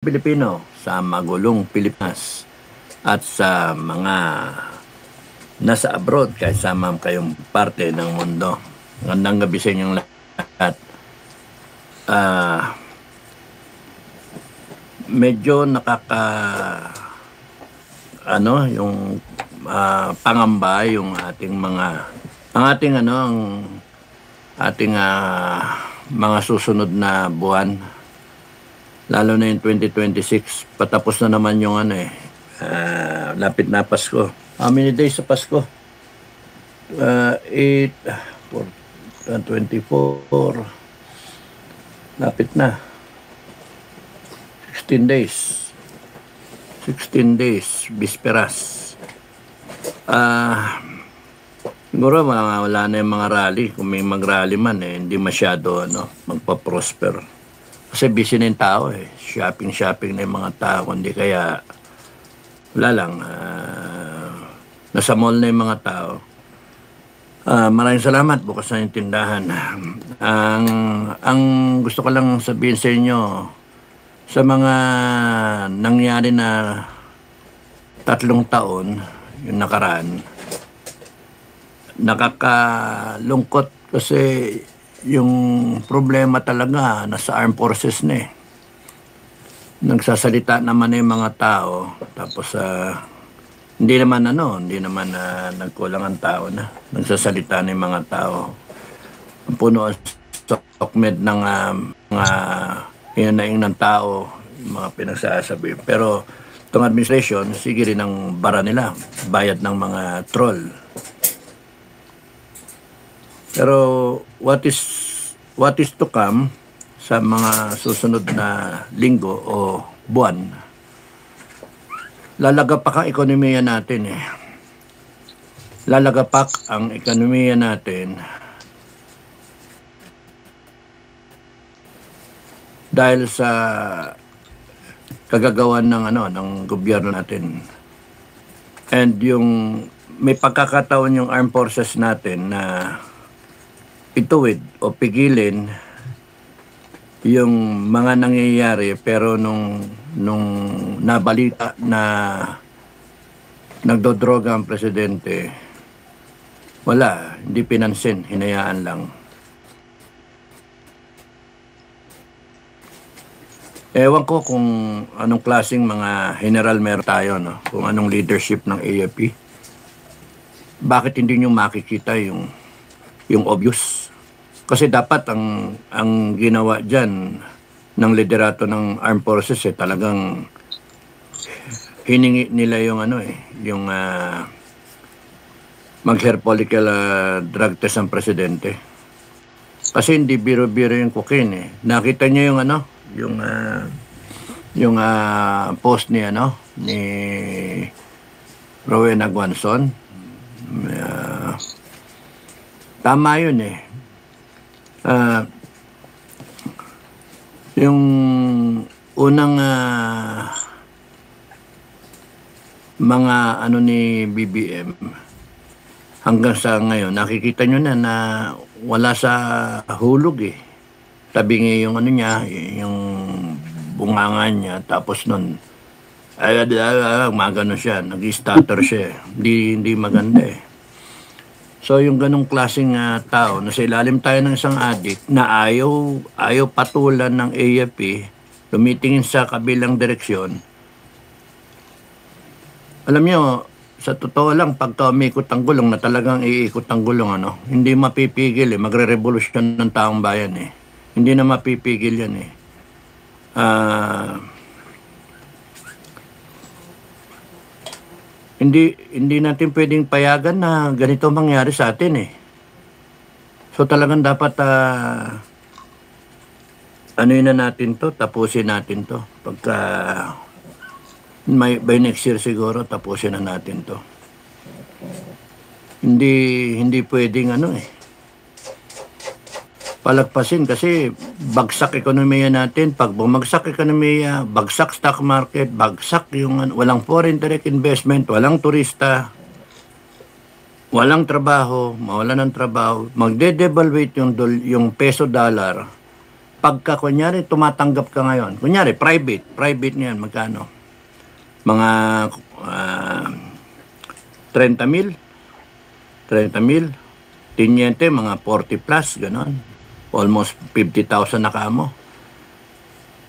Pilipino sa magulong Pilipinas at sa mga nasa abroad kahit sama kayong parte ng mundo. Magandang gabi sa inyong lahat. Medyo yung pangamba yung ating mga susunod na buwan, lalo na yung 2026. Patapos na naman yung lapit na Pasko. How many days sa Pasko? 24, lapit na. 16 days, bisperas. Siguro wala na yung mga rally. Kung may mag-rally man, hindi masyado magpa-prosper. Kasi busy na yung tao Shopping na yung mga tao. Kundi kaya, wala lang. Nasa mall na yung mga tao. Maraming salamat. Bukas na yung tindahan. Ang gusto ko lang sabihin sa inyo, sa mga nangyari na 3 taon, yung nakaraan, nakakalungkot kasi yung problema talaga nasa armed forces na Nagsasalita naman yung mga tao, tapos hindi naman nagkulang ang tao na. Nagsasalita na yung mga tao. Puno ang sokmed ng mga hinaing ng tao, yung mga pinagsasabi. Pero itong administration, sige rin ang bara nila, bayad ng mga troll. Pero what is to come sa mga susunod na linggo o buwan, lalagapak ang ekonomiya natin Lalagapak ang ekonomiya natin dahil sa kagagawan ng gobyerno natin. And may pagkakataon yung armed forces natin na ituwid o pigilin yung mga nangyayari, pero nung nabalita na nagdodroga ang presidente, wala, hindi pinansin, hinayaan lang. Ewan ko kung anong klaseng mga general meron tayo, kung anong leadership ng AFP. Bakit hindi nyo makikita yung obvious? Kasi dapat ang ginawa dyan ng liderato ng armed forces talagang hiningi nila yung mag-hair follicle drug test ang presidente. Kasi hindi biro-biro yung cocaine Nakita niyo yung post ni Rowena Guanzon. Tama yun yung unang mga ni BBM hanggang sa ngayon, nakikita nyo na wala sa hulog Tabingi yung yung bungangan niya, tapos nun magano siya, nag-stutter siya. Hindi maganda So yung ganong klaseng tao, nasa ilalim tayo ng isang adik na ayaw patulan ng AFP, lumitingin sa kabilang direksyon. Alam nyo, sa totoo lang, pagka umikot ang gulong na talagang iikot ang gulong, hindi mapipigil magre-revolusyon ng taong bayan Hindi na mapipigil yan Hindi natin pwedeng payagan na ganito mangyari sa atin So talagang dapat tapusin natin to. Pagka by next year siguro, tapusin na natin to. Hindi pwedeng palagpasin kasi bagsak ekonomiya natin. Pag bumagsak ekonomiya, bagsak stock market, bagsak walang foreign direct investment, walang turista, walang trabaho, mawalan ng trabaho, magde-devaluate yung peso dollar, pagka kunyari tumatanggap ka ngayon, kunyari private niyan, magkano? Mga 30,000, 30,000, tinyente, mga 40 plus, gano'n. Almost 50,000 na kamo.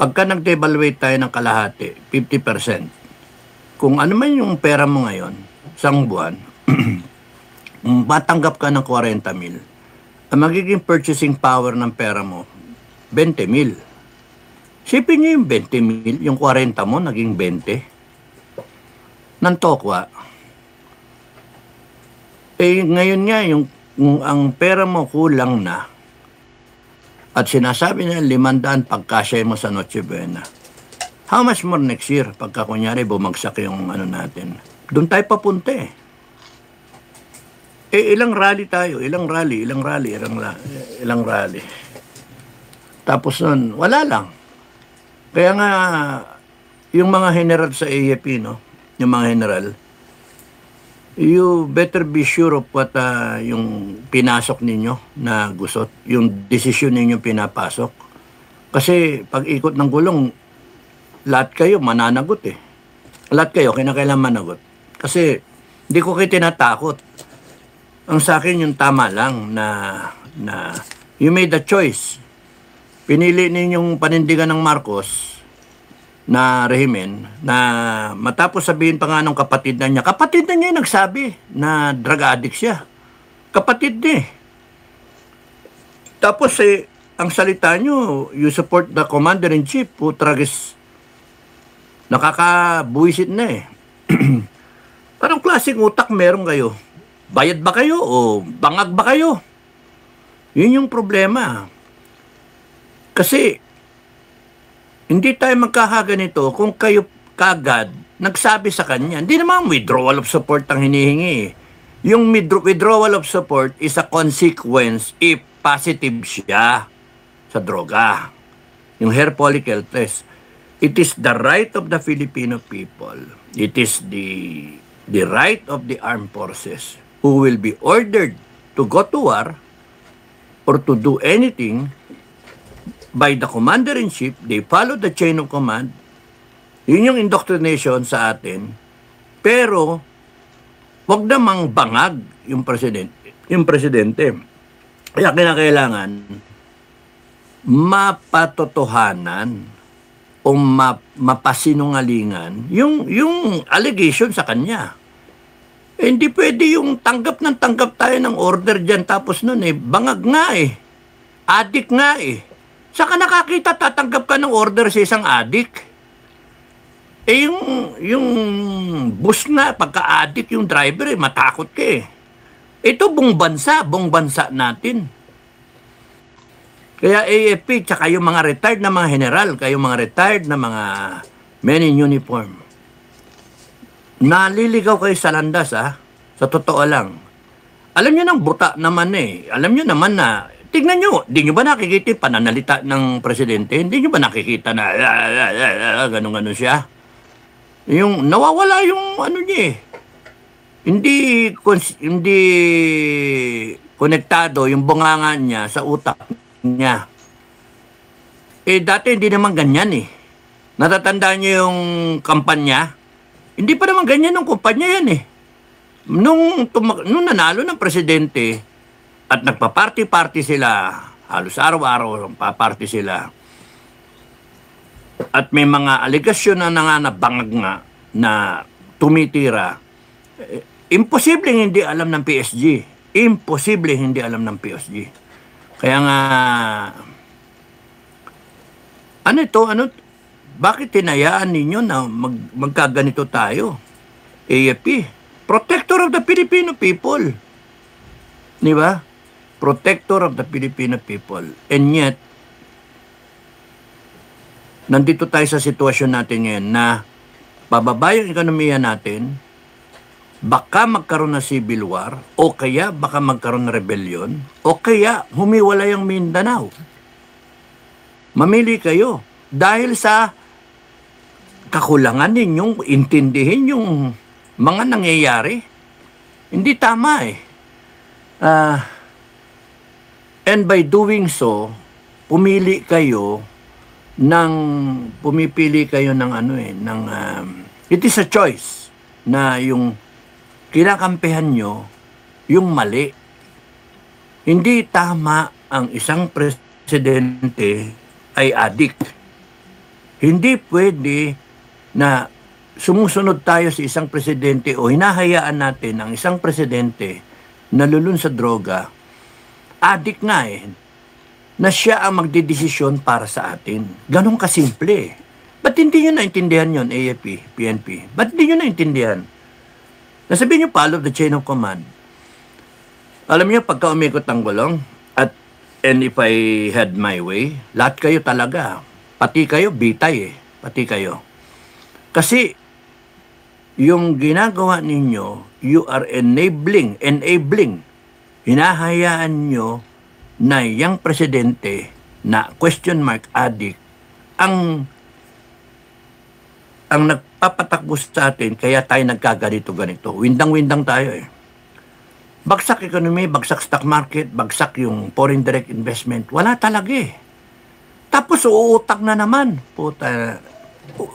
Pagka nag-evaluate tayo ng kalahati, 50%, kung ano man yung pera mo ngayon, isang buwan, matanggap ka ng 40,000, ang magiging purchasing power ng pera mo, 20,000. Sipin nyo yung 20,000, yung 40 mo, naging 20. Ng tokwa. Ngayon nga, yung ang pera mo kulang na, at sinasabi niya 500 pagkasya mo sa Noche Buena. How much more next year pagka kunyari bumagsak yung ano natin? Doon tayo papunta eh. Ilang rally tayo, ilang rally. Tapos nun, wala lang. Kaya nga, yung mga general sa AFP, no? Yung mga general, you better be sure of what yung pinasok ninyo na gusot, yung desisyon ninyo pinapasok. Kasi pag ikot ng gulong, lahat kayo mananagot eh. Lahat kayo kinakailangan managot. Kasi hindi ko kayo tinatakot. Ang sa akin yung tama lang na you made a choice. Pinili ninyong panindigan ng Marcos na rehimen na matapos sabihin pa nga ng kapatid na niya yung nagsabi na drug addict siya. Kapatid niya eh. Tapos ang salita nyo, you support the commander-in-chief who tragis. Nakakabuisit na eh. Parang klaseng utak meron kayo. Bayad ba kayo o bangag ba kayo? Yun yung problema. Kasi hindi tayo magkakaganito kung kayo kagad nagsabi sa kanya. Hindi naman withdrawal of support ang hinihingi. Yung withdrawal of support is a consequence if positive siya sa droga. Yung hair follicle test. It is the right of the Filipino people. It is the right of the armed forces who will be ordered to go to war or to do anything by the commander-in-chief. They follow the chain of command. Yun yung indoctrination sa atin. Pero, wag namang bangag yung presidente. Kaya kinakailangan mapatotohanan o mapasinungalingan yung allegation sa kanya. Hindi pwede yung tanggap tayo ng order dyan tapos nun bangag nga addict nga Saka nakakita tatanggap ka ng order sa isang addict. Yung bus na pagka-addict yung driver matakot ka Ito buong bansa natin. Kaya AFP tsaka yung mga retired na mga general, kayong mga retired na mga men in uniform, naliligaw kayo sa landas sa totoo lang. Alam nyo ng buta naman Alam nyo naman na, tignan nyo, di nyo ba nakikita yung pananalita ng presidente? Hindi nyo ba nakikita na ganun-ganun siya? Yung nawawala yung ano niya Hindi konektado yung bunganga niya sa utak niya. Dati hindi naman ganyan Natatandaan niyo yung kampanya? Hindi pa naman ganyan ng kumpanya yan Nung nanalo ng presidente at nagpa-party-party sila, halos araw-araw paparty sila, at may mga aligasyon na bangag nga na tumitira, imposibleng hindi alam ng PSG. Imposibleng hindi alam ng PSG. Kaya nga, bakit tinayaan ninyo na magkaganito tayo? AFP, protector of the Filipino people. Di ba? Protector of the Filipino people. And yet, nandito tayo sa sitwasyon natin ngayon na bababa yung ekonomiya natin, baka magkaroon na civil war, o kaya baka magkaroon na rebellion, o kaya humiwalay ang Mindanao. Mamili kayo. Dahil sa kakulangan ninyong intindihin yung mga nangyayari, hindi tama And by doing so, pumipili kayo ng ano ng it is a choice na yung kinakampihan nyo yung mali. Hindi tama ang isang presidente ay adik. Hindi pwede na sumusunod tayo sa isang presidente o hinahayaan natin ang isang presidente na lulun sa droga, adik nga na siya ang magdedesisyon para sa atin. Ganon kasimple. Ba't hindi nyo naintindihan yun, AFP, PNP? Ba't hindi nyo naintindihan? Nasabihin nyo, follow the chain of command. Alam niyo, pagka umikot ang gulong, and if I had my way, lahat kayo talaga, pati kayo, bitay pati kayo. Kasi, yung ginagawa ninyo, you are enabling, hinahayaan nyo na yung presidente na question mark addict ang nagpapatakbo sa atin, kaya tayo nagkaganito-ganito. Windang-windang tayo Bagsak economy, bagsak stock market, bagsak yung foreign direct investment. Wala talaga Tapos uutang na naman.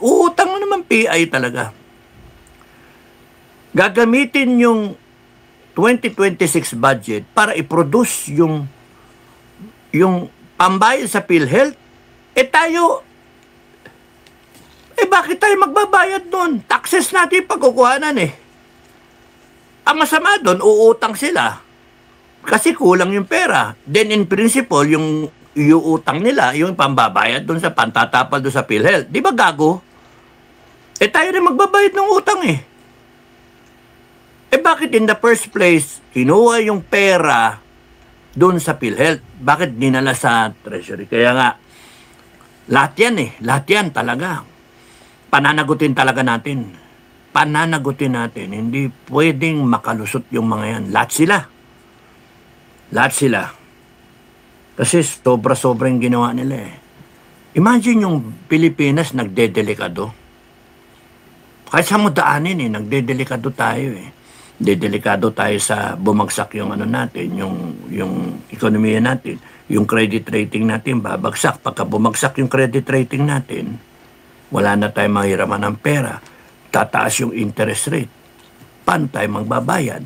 Uutang na naman PI talaga. Gagamitin yung 2026 budget para i-produce yung pambayad sa PhilHealth. Tayo, bakit tayo magbabayad doon? Taxes natin pagkukuhanan Ang masama doon, uutang sila. Kasi kulang yung pera. Then in principle, yung utang nila, yung pambabayad doon sa pantatapal doon sa PhilHealth. Di ba gago? Tayo rin magbabayad ng utang bakit in the first place, kinuha yung pera doon sa PhilHealth? Bakit dinala sa Treasury? Kaya nga, lahat yan talaga. Pananagutin talaga natin. Hindi pwedeng makalusot yung mga yan. Lahat sila. Kasi sobra-sobrang ginawa nila Imagine yung Pilipinas nagdedelikado. Kahit sa mudaanin nagdedelikado tayo Dedelikado tayo sa bumagsak yung natin, yung ekonomiya natin, yung credit rating natin babagsak. Pagka bumagsak yung credit rating natin, wala na tayong mahiraman ng pera. Tataas yung interest rate. Paano tayo magbabayad?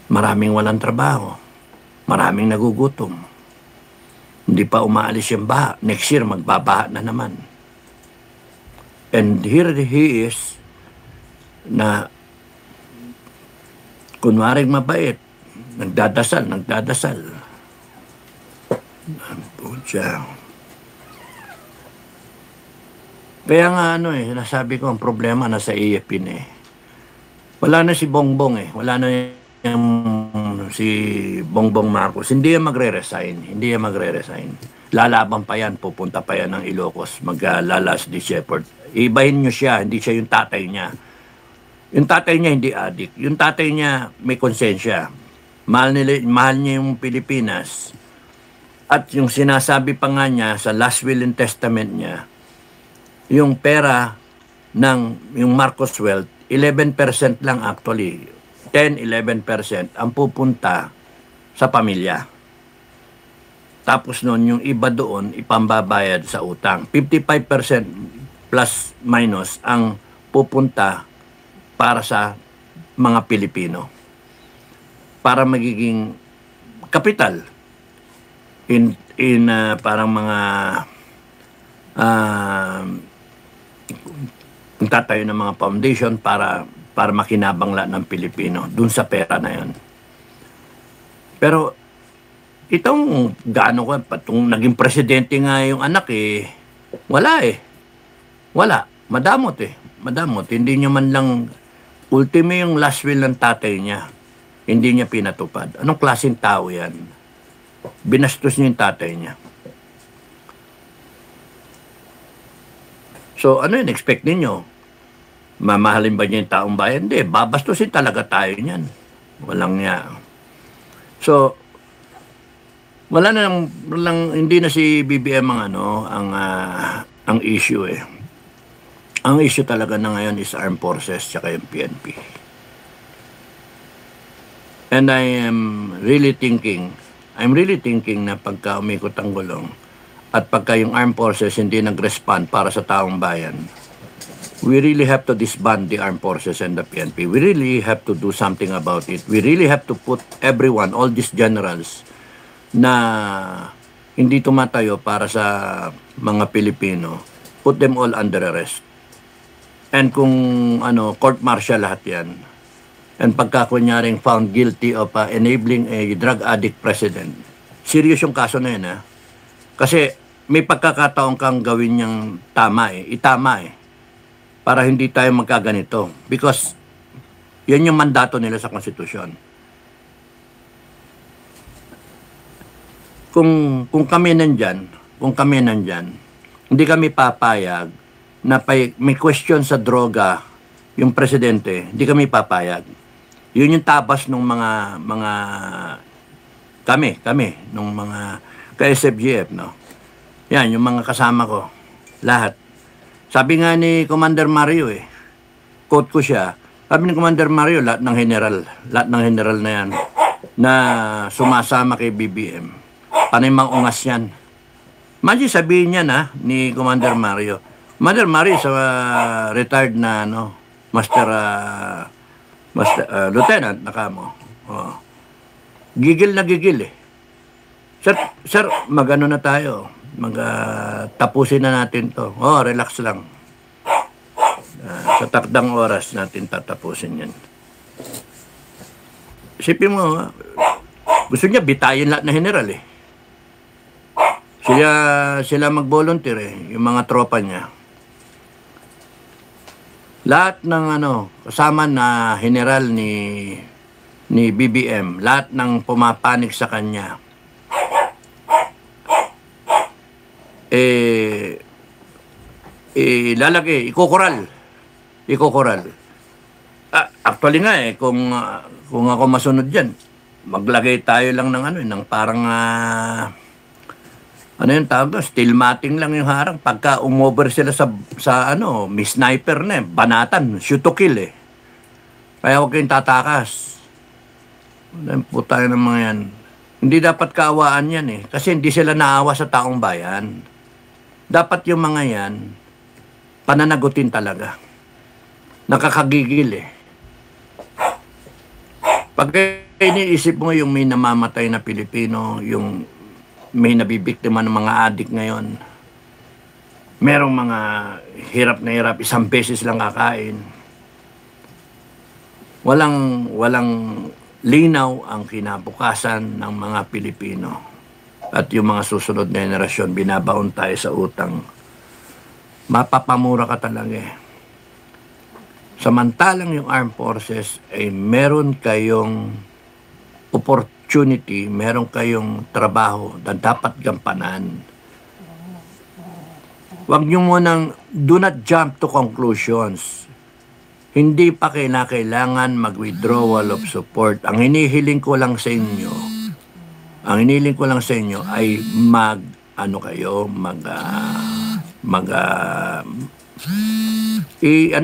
Maraming walang trabaho. Maraming nagugutom. Hindi pa umaalis yung baha. Next year, magbabaha na naman. And here he is na kunwaring mabait. Nagdadasal. Pucha. Kaya nga nasabi ko ang problema nasa AFP Wala na si Bongbong Wala na si Bongbong Marcos. Hindi yan magre-resign. Lalaban pa yan. Pupunta pa yan ng Ilocos. Maglalas di shepherd. Ibahin nyo siya. Hindi siya yung tatay niya. Yung tatay niya hindi adik. Yung tatay niya may konsensya. Mahal niya yung Pilipinas. At yung sinasabi pa nga niya sa last will and testament niya, yung pera ng yung Marcos wealth, 11% lang actually. 10-11% ang pupunta sa pamilya. Tapos noon yung iba doon ipambabayad sa utang. 55% plus minus ang pupunta para sa mga Pilipino. Para magiging kapital in parang mga tatayo ng mga foundation para makinabang lahat ng Pilipino dun sa pera na yon. Pero itong gaano ko, patong naging presidente nga yung anak wala wala, madamot hindi niya man lang ultimo yung last will ng tatay niya, hindi niya pinatupad. Anong klaseng tao yan? Binastos niya yung tatay niya. So, ano yun? Expect ninyo? Mamahalin ba niya yung taong bayan? Hindi. Babastusin talaga tayo niyan. Walang niya. So, hindi na si BBM ang issue Ang issue talaga na ngayon is armed forces tsaka yung PNP. And I'm really thinking na pagka umikot ang gulong at pagka yung armed forces hindi nag-respond para sa taong bayan, we really have to disband the armed forces and the PNP. We really have to do something about it. We really have to put everyone, all these generals na hindi tumatayo para sa mga Pilipino, put them all under arrest. And kung court martial lahat yan, and pagka kunyaring found guilty of enabling a drug addict president, serious yung kaso na yun, ha? Kasi may pagkakataon kang gawin niyang itama para hindi tayo magkaganito. Because yan yung mandato nila sa konstitusyon. Kung kami nandyan, hindi kami papayag na may question sa droga yung presidente, hindi kami papayag. Yun yung tabas ng mga kami nung mga ka-SFGF, no. Yan yung mga kasama ko, lahat. Sabi nga ni Commander Mario, quote ko siya, sabi ni Commander Mario, lahat ng general na yan na sumasama kay BBM, panay mang ungas yan. Imagine sabihin niya na ni Commander Mario. Commander Mario is retired na lieutenant na kamo. Oh. Gigil na gigil Sir, magano na tayo. Tapusin na natin to. Oh, relax lang. Sa takdang oras natin tatapusin yan. Isipin mo, gusto niya bitayin lahat na general Sila mag-volunteer yung mga tropa niya. Lahat ng kasama na general ni BBM, lahat ng pumapanik sa kanya, lalagay, ikokoral. Actually nga kung ako masunod diyan, maglagay tayo lang ng parang yung tawag, steel matting lang yung harang. Pagka umover sila sa may sniper na banatan, shoot to kill Kaya huwag kayong tatakas. Po tayo ng mga yan. Hindi dapat kaawaan yan kasi hindi sila naawa sa taong bayan. Dapat yung mga yan, pananagutin talaga. Nakakagigil Pag iniisip mo yung may namamatay na Pilipino, yung may nabibiktima ng mga adik ngayon, merong mga hirap na hirap, isang beses lang kakain. Walang linaw ang kinabukasan ng mga Pilipino. At yung mga susunod na henerasyon, binabaon tayo sa utang. Mapapamura ka talaga Samantalang yung armed forces ay meron kayong opportunity, meron kayong trabaho na dapat gampanan. Huwag nyo munang, do not jump to conclusions. Hindi pa kailangan mag-withdrawal of support. Ang hinihiling ko lang sa inyo ay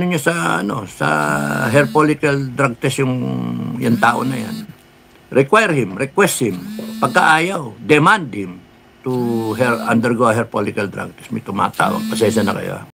nyo sa hair follicle drug test yung tao na yan. Request him. Pagka ayaw, demand him to undergo a hair follicle drug test. May tumatawag. Pasensya na kayo.